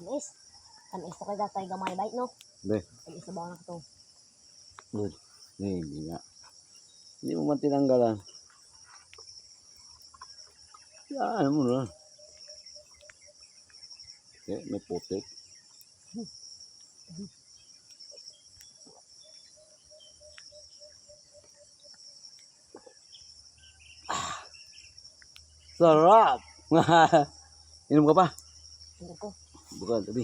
Tamis. Tamis to kay datay gamay bait no. Be. Tamis na ba na to? Good. Hindi nga. Hindi mo man tinanggalan. Yan mo na. Okay, may putik. Sarap! Inom ka pa? Ano ko? Bukan, tabi.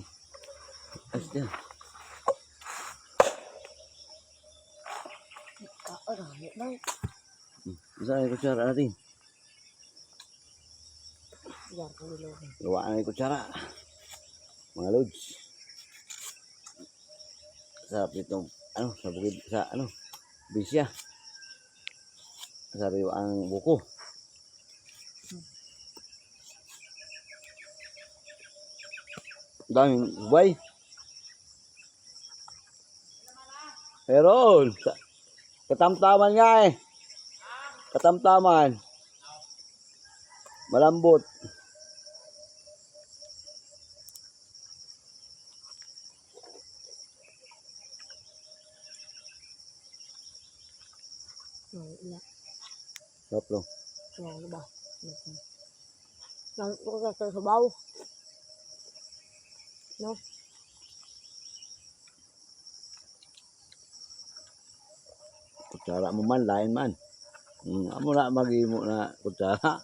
Ayos yan. Kaarami lang. Saan yung kutsara natin? Yan, ang ilogin. Gawa na yung kutsara. Mga loads. Sarap itong, sa bukid, bisya. Sariwa ang buko. Daming ubay. Meron. Katamtaman nga eh. Katamtaman. Malambot. Ila. Saplo. Ano ba? Nang ko sa sabaw. No? Kutsara mo man, lain man. Amo na mag-imo na kutsara.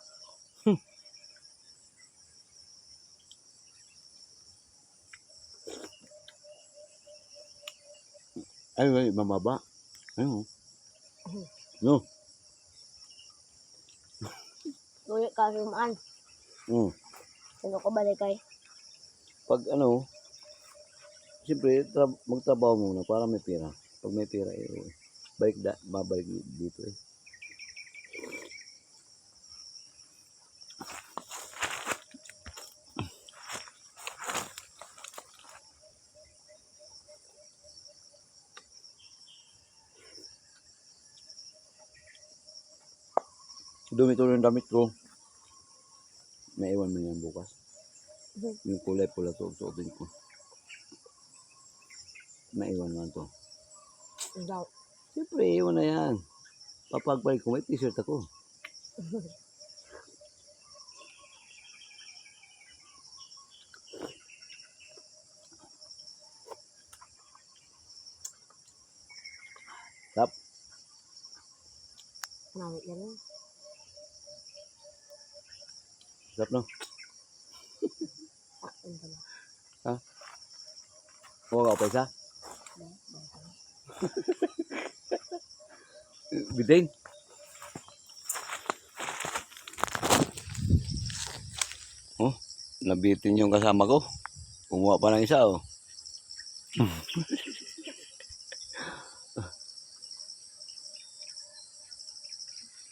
Ay, mamaba. Ayun. No. Tuloy ka sumaan. Sino ko balik kay? Pag siyempre, magtrabaho muna para may pera. Pag may pera, babalik dito eh. Dumi tuloy yung damit ko. Naiwan mo yan bukas. Yung kulay pula to, suotin ko. Naiwan mo to. Daw. Siyempre, iwan na yan. Papagbalik ko, may t-shirt ako. Tap. Namit yan. Tap no? Ano ba? Ha? Kuha ka pa isa? Bitin. Oh, nabitin yung kasama ko. Kumuha pa ng isa oh.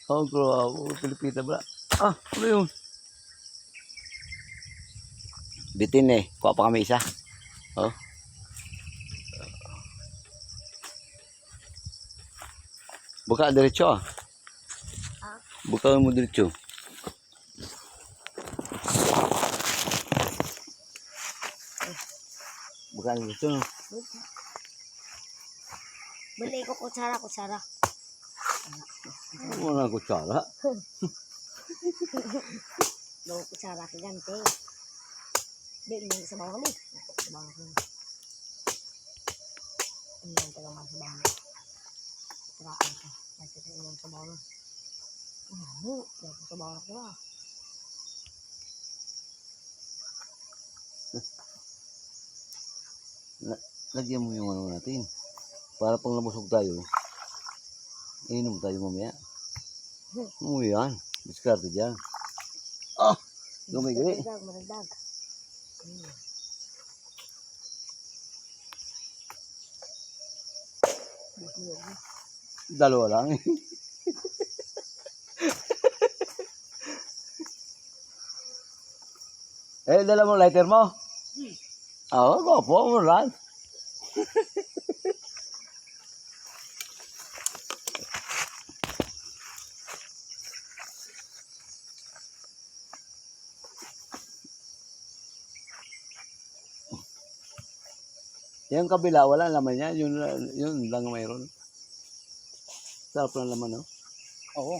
Oh, grabe. Pilipita ba? Ano yun? Bitin eh. Kuha pa kami isa. Oh. Buka diretso ah. Buka mo diretso. Buka diretso no? Balik ko kutsara. Ano na kutsara? Bawa kutsara ka ganti. Bili mo sa bawang mo. Sa bawang mo. Ano lang talaga sa bawang mo. Kutsaraan ka. Kasi sa bawang mo. Ano? Sa bawang ko ba? Lagyan mo yung ano natin. Para pang nabusog tayo. Inom tayo mamaya. Ano yan? Diskarte dyan. Gumigri. Maragdag. Dalawa lang eh. Dala mo lighter mo? Oo, gopo mo lang. Yung kabila, wala laman yan. Yun lang mayroon. Sarap lang laman, no? Oo.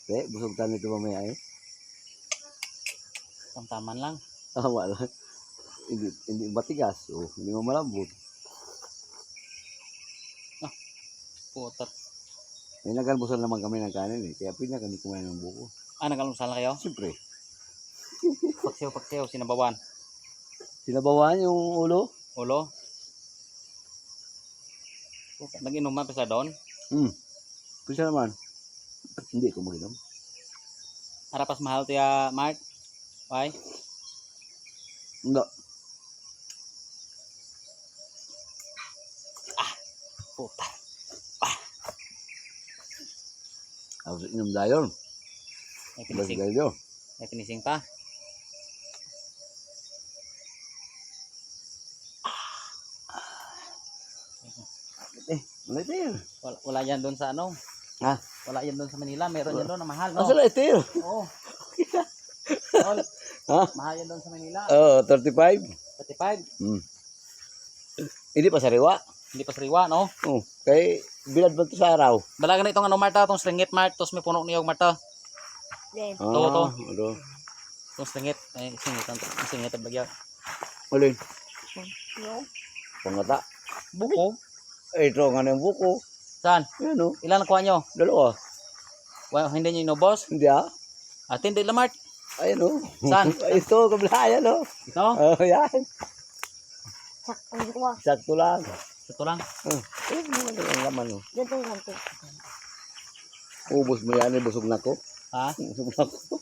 Busog tayo nito mamaya eh. Tamtaman lang. Wala. Hindi matigas. Hindi mo malambot. Putot. May nagalmusal naman kami ng kanin eh. Kaya pwede na kami kumain ng buko. Nag-almusal na kayo? Siyempre. Pagsiyo, sinabawan. Sinabawan yung ulo. Ulo. Nag-inuman pa sa doon. Pwede naman. Hindi ko mag-inom. Harapas mahal tiya, Mark. Why? Hindi. Puta. Ako inom dayon. May Bas pinising. dayon. May pinising pa. Malitir. Wala yan doon sa ano. Ha? Wala yan doon sa Manila. Meron yan doon na mahal, no? Asa litir? Oo. Tol, Ha? mahal yan doon sa Manila. Oo, 35. 35. Hindi pa sariwa. Hindi pa sariwa, no? Kay bilad ba ito sa araw? Balagan na itong ano, Marta. Itong slingit, Mart. Tapos may puno niyog, Marta. Then, to. Ano? Itong slingit. Ay, singit. Ang singit ang bagya. Ulin. no? Pangata. Buko. Ito nga na yung buko. Saan? Yan o. Ilan nakuha nyo? Dalawa. Hindi nyo inubos? Hindi ah. Hindi lang, Mart. Ayan o. Saan? Ito, kabila. Ayan o. Ito? Yan. Sakto ko. Sakto lang. Ito lang. Ano yung laman o. Dito lang to. Ubus mo yan. Busog na ko. Ha? Busog na ko.